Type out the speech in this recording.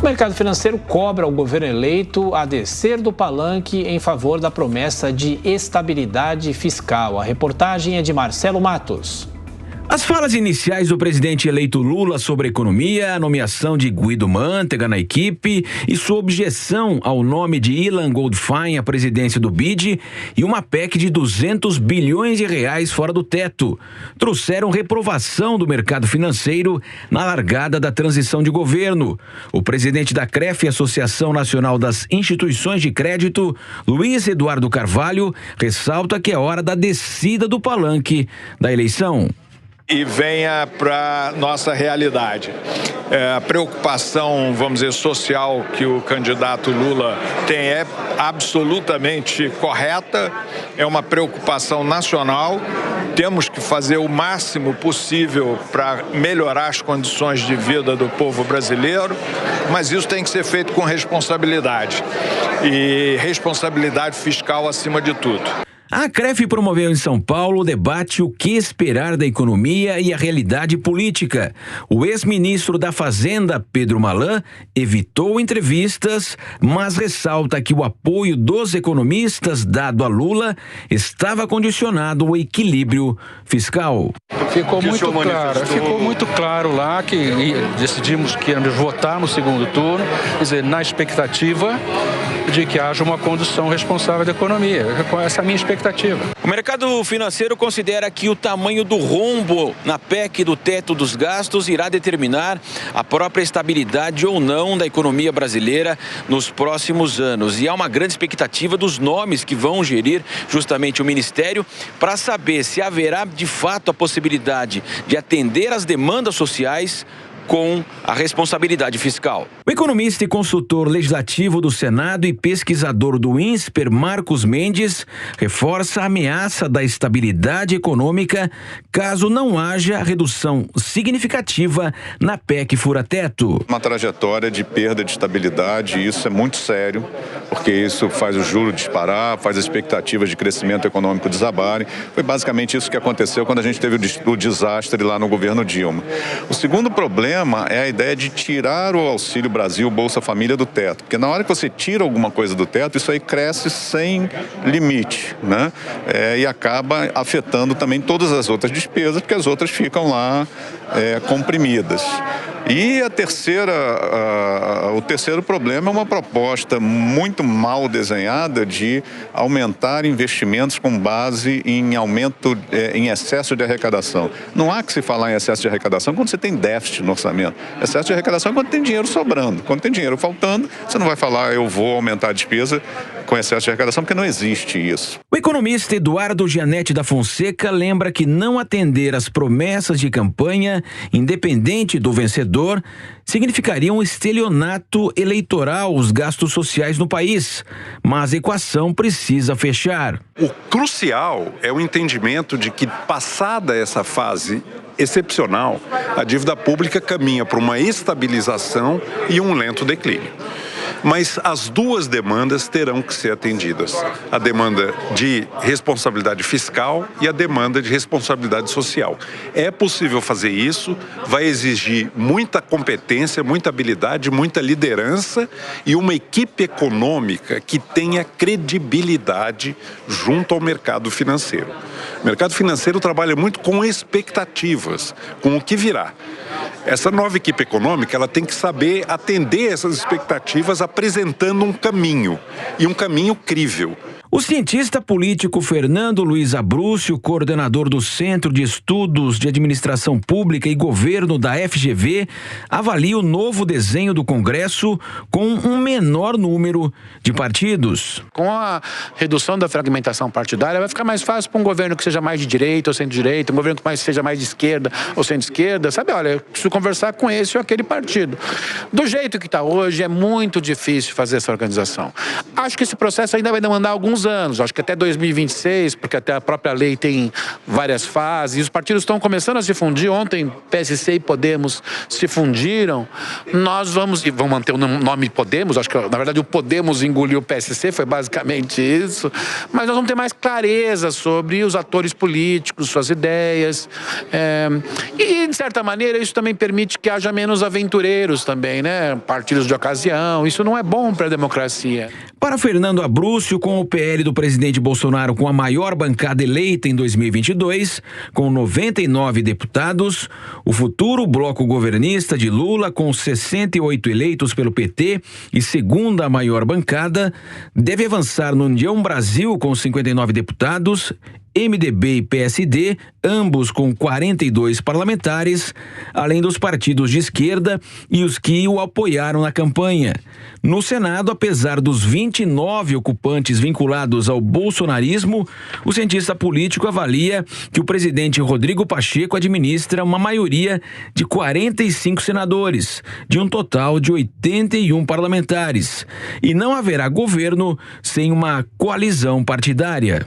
mercado financeiro cobra o governo eleito a descer do palanque em favor da promessa de estabilidade fiscal. A reportagem é de Marcelo Matos. As falas iniciais do presidente eleito Lula sobre a economia, a nomeação de Guido Mantega na equipe e sua objeção ao nome de Ilan Goldfein à presidência do BID e uma PEC de 200 bilhões de reais fora do teto trouxeram reprovação do mercado financeiro na largada da transição de governo. O presidente da CREF, Associação Nacional das Instituições de Crédito, Luiz Eduardo Carvalho, ressalta que é hora da descida do palanque da eleição. E venha para nossa realidade. A preocupação, vamos dizer, social que o candidato Lula tem é absolutamente correta, é uma preocupação nacional. Temos que fazer o máximo possível para melhorar as condições de vida do povo brasileiro, mas isso tem que ser feito com responsabilidade e responsabilidade fiscal acima de tudo. A CREF promoveu em São Paulo o debate O que esperar da economia e a realidade política. O ex-ministro da Fazenda, Pedro Malan, evitou entrevistas, mas ressalta que o apoio dos economistas dado a Lula estava condicionado ao equilíbrio fiscal. Ficou muito claro lá que decidimos que íamos votar no segundo turno, quer dizer, na expectativa de que haja uma condução responsável da economia. Essa é a minha expectativa. O mercado financeiro considera que o tamanho do rombo na PEC do teto dos gastos irá determinar a própria estabilidade ou não da economia brasileira nos próximos anos. E há uma grande expectativa dos nomes que vão gerir justamente o Ministério para saber se haverá de fato a possibilidade de atender às demandas sociais com a responsabilidade fiscal. O economista e consultor legislativo do Senado e pesquisador do INSPER, Marcos Mendes, reforça a ameaça da estabilidade econômica caso não haja redução significativa na PEC fura-teto. Uma trajetória de perda de estabilidade, e isso é muito sério, porque isso faz o juro disparar, faz as expectativas de crescimento econômico desabarem. Foi basicamente isso que aconteceu quando a gente teve o desastre lá no governo Dilma. O segundo problema é a ideia de tirar o Auxílio Brasil, Bolsa Família do teto. Porque na hora que você tira alguma coisa do teto, isso aí cresce sem limite, né? E acaba afetando também todas as outras despesas, porque as outras ficam lá comprimidas. E o terceiro problema é uma proposta muito mal desenhada de aumentar investimentos com base em aumento, em excesso de arrecadação. Não há que se falar em excesso de arrecadação quando você tem déficit no orçamento. Excesso de arrecadação é quando tem dinheiro sobrando. Quando tem dinheiro faltando, você não vai falar eu vou aumentar a despesa com excesso de arrecadação, porque não existe isso. O economista Eduardo Gianetti da Fonseca lembra que não atender às promessas de campanha, independente do vencedor, significaria um estelionato eleitoral os gastos sociais no país. Mas a equação precisa fechar. O crucial é o entendimento de que, passada essa fase excepcional, a dívida pública caminha para uma estabilização e um lento declínio. Mas as duas demandas terão que ser atendidas. A demanda de responsabilidade fiscal e a demanda de responsabilidade social. É possível fazer isso, vai exigir muita competência, muita habilidade, muita liderança e uma equipe econômica que tenha credibilidade junto ao mercado financeiro. O mercado financeiro trabalha muito com expectativas, com o que virá. Essa nova equipe econômica, ela tem que saber atender essas expectativas apresentando um caminho, e um caminho crível. O cientista político Fernando Luiz Abrúcio, coordenador do Centro de Estudos de Administração Pública e Governo da FGV, avalia o novo desenho do Congresso com um menor número de partidos. Com a redução da fragmentação partidária, vai ficar mais fácil para um governo que seja mais de direita ou centro-direita, um governo que seja mais de esquerda ou centro-esquerda, sabe? Olha, eu preciso conversar com esse ou aquele partido. Do jeito que está hoje, é muito difícil fazer essa organização. Acho que esse processo ainda vai demandar alguns próximos anos, acho que até 2026, porque até a própria lei tem várias fases, e os partidos estão começando a se fundir. Ontem PSC e Podemos se fundiram. Nós vamos manter o nome Podemos, acho que na verdade o Podemos engoliu o PSC, foi basicamente isso, mas nós vamos ter mais clareza sobre os atores políticos, suas ideias, e de certa maneira isso também permite que haja menos aventureiros também, né? Partidos de ocasião, isso não é bom para a democracia. Para Fernando Abrúcio, com o PL do presidente Bolsonaro com a maior bancada eleita em 2022, com 99 deputados, o futuro bloco governista de Lula, com 68 eleitos pelo PT e segunda maior bancada, deve avançar no União Brasil com 59 deputados, MDB e PSD, ambos com 42 parlamentares, além dos partidos de esquerda e os que o apoiaram na campanha. No Senado, apesar dos 29 ocupantes vinculados ao bolsonarismo, o cientista político avalia que o presidente Rodrigo Pacheco administra uma maioria de 45 senadores, de um total de 81 parlamentares, e não haverá governo sem uma coalizão partidária.